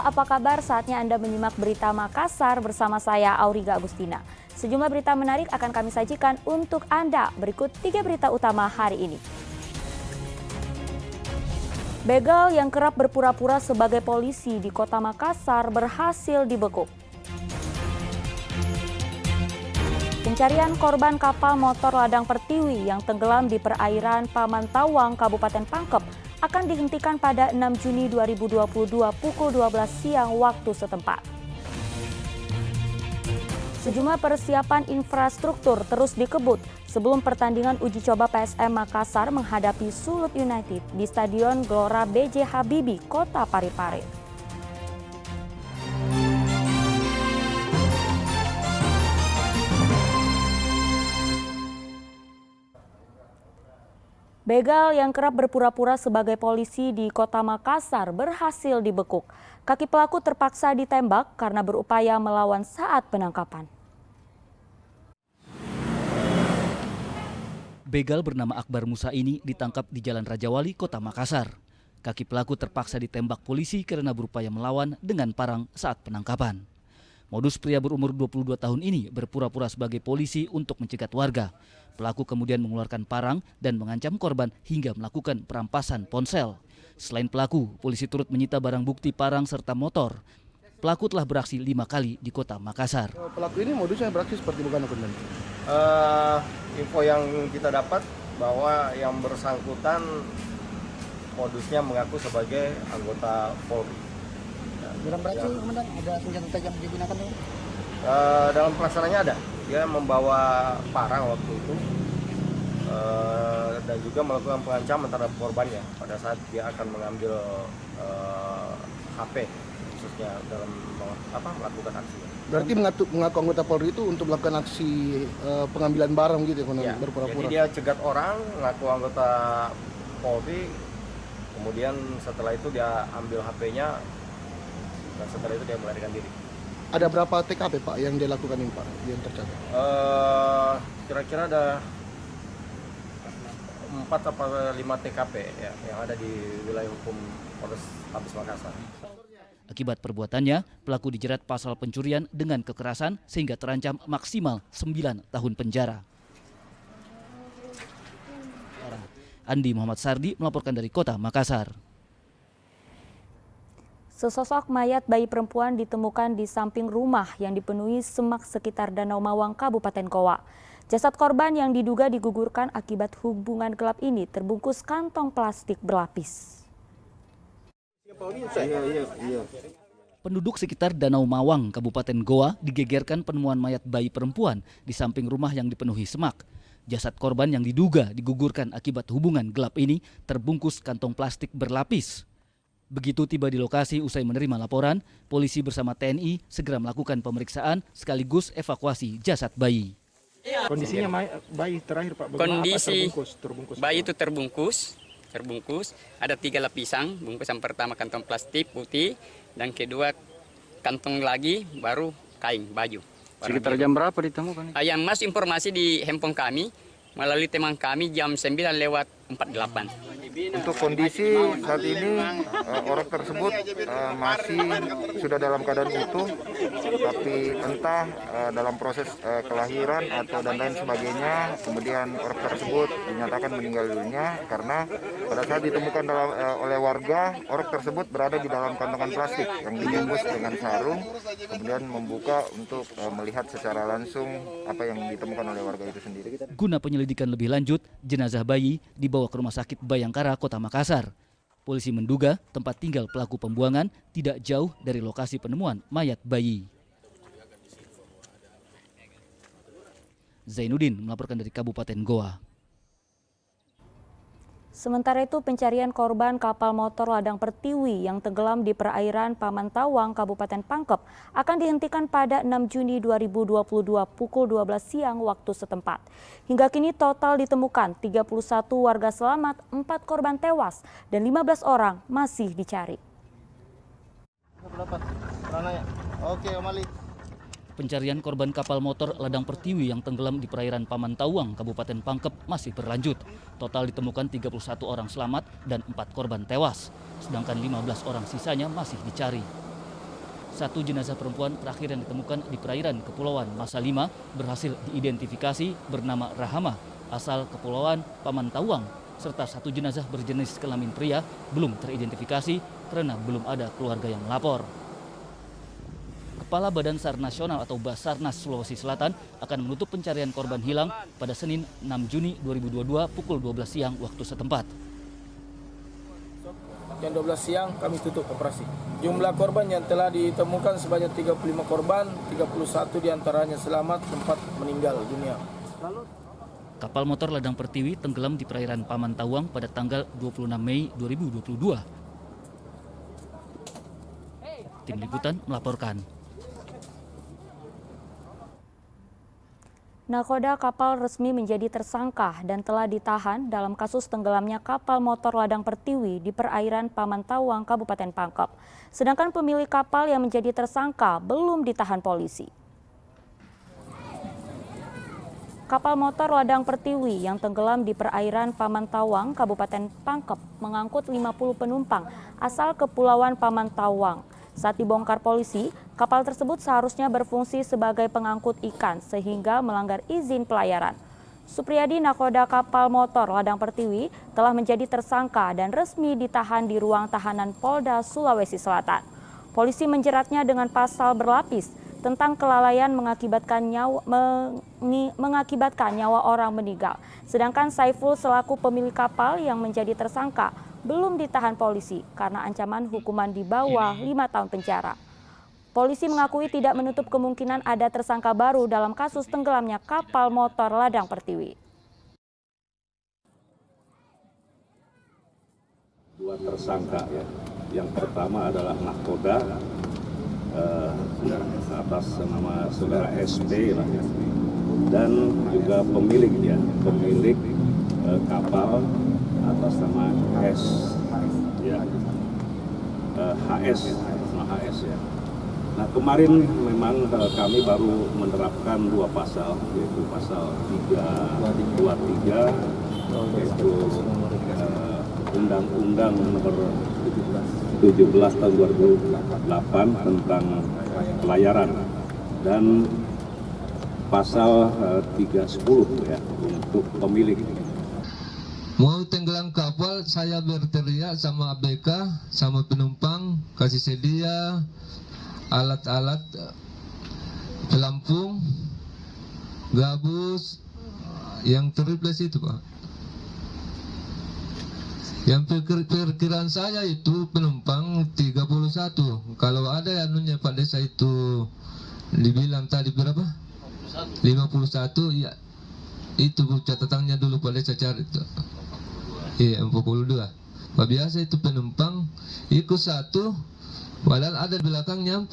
apa kabar? Saatnya Anda menyimak berita Makassar bersama saya, Auriga Agustina. Sejumlah berita menarik akan kami sajikan untuk Anda. Berikut 3 berita utama hari ini. Begal yang kerap berpura-pura sebagai polisi di kota Makassar berhasil dibekuk. Pencarian korban kapal motor ladang Pertiwi yang tenggelam di perairan Pamantawang, Kabupaten Pangkep akan dihentikan pada 6 Juni 2022 pukul 12 siang waktu setempat. Sejumlah persiapan infrastruktur terus dikebut sebelum pertandingan uji coba PSM Makassar menghadapi Sulut United di Stadion Gelora B.J. Habibie, Kota Parepare. Begal yang kerap berpura-pura sebagai polisi di kota Makassar berhasil dibekuk. Kaki pelaku terpaksa ditembak karena berupaya melawan saat penangkapan. Begal bernama Akbar Musa ini ditangkap di Jalan Rajawali, Kota Makassar. Kaki pelaku terpaksa ditembak polisi karena berupaya melawan dengan parang saat penangkapan. Modus pria berumur 22 tahun ini berpura-pura sebagai polisi untuk mencegat warga. Pelaku kemudian mengeluarkan parang dan mengancam korban hingga melakukan perampasan ponsel. Selain pelaku, polisi turut menyita barang bukti parang serta motor. Pelaku telah beraksi 5 kali di kota Makassar. Pelaku ini modusnya beraksi seperti bukan akuntan. Info yang kita dapat bahwa yang bersangkutan modusnya mengaku sebagai anggota Polri. Dalam beraksi, komandan, ada senjata tajam digunakan? Dalam pelaksanaannya ada. Dia membawa parang waktu itu dan juga melakukan pengancaman terhadap korbannya pada saat dia akan mengambil HP khususnya dalam melakukan aksi. Berarti mengaku anggota Polri itu untuk melakukan aksi pengambilan barang gitu ya, berpura-pura. Jadi dia cegat orang, mengaku anggota Polri, kemudian setelah itu dia ambil HP-nya dan setelah itu dia melarikan diri. Ada berapa TKP Pak yang dia lakukan ini Pak, yang tercatat? Kira-kira ada 4 atau 5 TKP ya, yang ada di wilayah hukum Polres Tabes Makassar. Akibat perbuatannya, pelaku dijerat pasal pencurian dengan kekerasan sehingga terancam maksimal 9 tahun penjara. Andi Muhammad Sardi melaporkan dari Kota Makassar. Sesosok mayat bayi perempuan ditemukan di samping rumah yang dipenuhi semak sekitar Danau Mawang, Kabupaten Goa. Jasad korban yang diduga digugurkan akibat hubungan gelap ini terbungkus kantong plastik berlapis. Penduduk sekitar Danau Mawang, Kabupaten Goa digegerkan penemuan mayat bayi perempuan di samping rumah yang dipenuhi semak. Jasad korban yang diduga digugurkan akibat hubungan gelap ini terbungkus kantong plastik berlapis. Begitu tiba di lokasi usai menerima laporan, polisi bersama TNI segera melakukan pemeriksaan sekaligus evakuasi jasad bayi. Kondisinya bayi terakhir Pak, kondisi bayi itu terbungkus, ada 3 lapisan. Bungkusan pertama kantong plastik putih, dan kedua kantong lagi baru kain baju. Sekitar jam berapa ditemukan? Yang masuk informasi di handphone kami melalui teman kami jam 9:48. Untuk kondisi saat ini orang tersebut masih sudah dalam keadaan utuh, tapi entah dalam proses kelahiran atau dan lain sebagainya, kemudian orang tersebut dinyatakan meninggal dunia karena pada saat ditemukan oleh warga, orang tersebut berada di dalam kantongan plastik yang dibungkus dengan sarung, kemudian membuka untuk melihat secara langsung apa yang ditemukan oleh warga itu sendiri. Guna penyelidikan lebih lanjut, jenazah bayi dibawa ke Rumah Sakit Bayangkara, Kota Makassar. Polisi menduga tempat tinggal pelaku pembuangan tidak jauh dari lokasi penemuan mayat bayi. Zainuddin melaporkan dari Kabupaten Goa. Sementara itu, pencarian korban kapal motor ladang Pertiwi yang tenggelam di perairan Pamantawang, Kabupaten Pangkep akan dihentikan pada 6 Juni 2022 pukul 12 siang waktu setempat. Hingga kini total ditemukan 31 warga selamat, 4 korban tewas, dan 15 orang masih dicari. Oke, Omali. Pencarian korban kapal motor ladang Pertiwi yang tenggelam di perairan Pamantawang, Kabupaten Pangkep masih berlanjut. Total ditemukan 31 orang selamat dan 4 korban tewas, sedangkan 15 orang sisanya masih dicari. satu jenazah perempuan terakhir yang ditemukan di perairan Kepulauan Masa 5 berhasil diidentifikasi bernama Rahama, asal Kepulauan Pamantauang, serta satu jenazah berjenis kelamin pria belum teridentifikasi karena belum ada keluarga yang melapor. Kepala Badan SAR Nasional atau Basarnas Sulawesi Selatan akan menutup pencarian korban hilang pada Senin 6 Juni 2022 pukul 12 siang waktu setempat. Jam 12 siang kami tutup operasi. Jumlah korban yang telah ditemukan sebanyak 35 korban, 31 diantaranya selamat, 4 meninggal dunia. Kapal motor ladang Pertiwi tenggelam di perairan Pamantauang pada tanggal 26 Mei 2022. Tim Liputan melaporkan. Nakoda kapal resmi menjadi tersangka dan telah ditahan dalam kasus tenggelamnya kapal motor ladang Pertiwi di perairan Pamantauang, Kabupaten Pangkep. Sedangkan pemilik kapal yang menjadi tersangka belum ditahan polisi. Kapal motor ladang Pertiwi yang tenggelam di perairan Pamantauang, Kabupaten Pangkep mengangkut 50 penumpang asal Kepulauan Pamantauang. Saat dibongkar polisi, kapal tersebut seharusnya berfungsi sebagai pengangkut ikan sehingga melanggar izin pelayaran. Supriyadi, nakoda kapal motor ladang Pertiwi, telah menjadi tersangka dan resmi ditahan di ruang tahanan Polda Sulawesi Selatan. Polisi menjeratnya dengan pasal berlapis tentang kelalaian mengakibatkan nyawa orang meninggal. Sedangkan Saiful selaku pemilik kapal yang menjadi tersangka belum ditahan polisi karena ancaman hukuman di bawah 5 tahun penjara. Polisi mengakui tidak menutup kemungkinan ada tersangka baru dalam kasus tenggelamnya kapal motor ladang Pertiwi. Dua tersangka ya. Yang pertama adalah nakoda atas nama saudara SP lah, ya. Dan juga pemilik kapal atas nama HS ya. HS ya. Nah, kemarin memang kami baru menerapkan dua pasal, yaitu pasal 323 yaitu Undang-Undang nomor 17 tahun 2008 tentang pelayaran dan pasal 310 ya untuk pemilik. Mau tenggelam kapal, saya berteriak sama ABK, sama penumpang, kasih sedia alat-alat pelampung, gabus, yang terreplace itu Pak. Yang perkiraan saya itu penumpang 31. Kalau ada anunya Pak Desa itu dibilang tadi berapa? 51 ya. Itu catatannya dulu Pak Desa cari itu. Iya 42. Biasa itu penumpang ikut satu, padahal ada di belakangnya 4.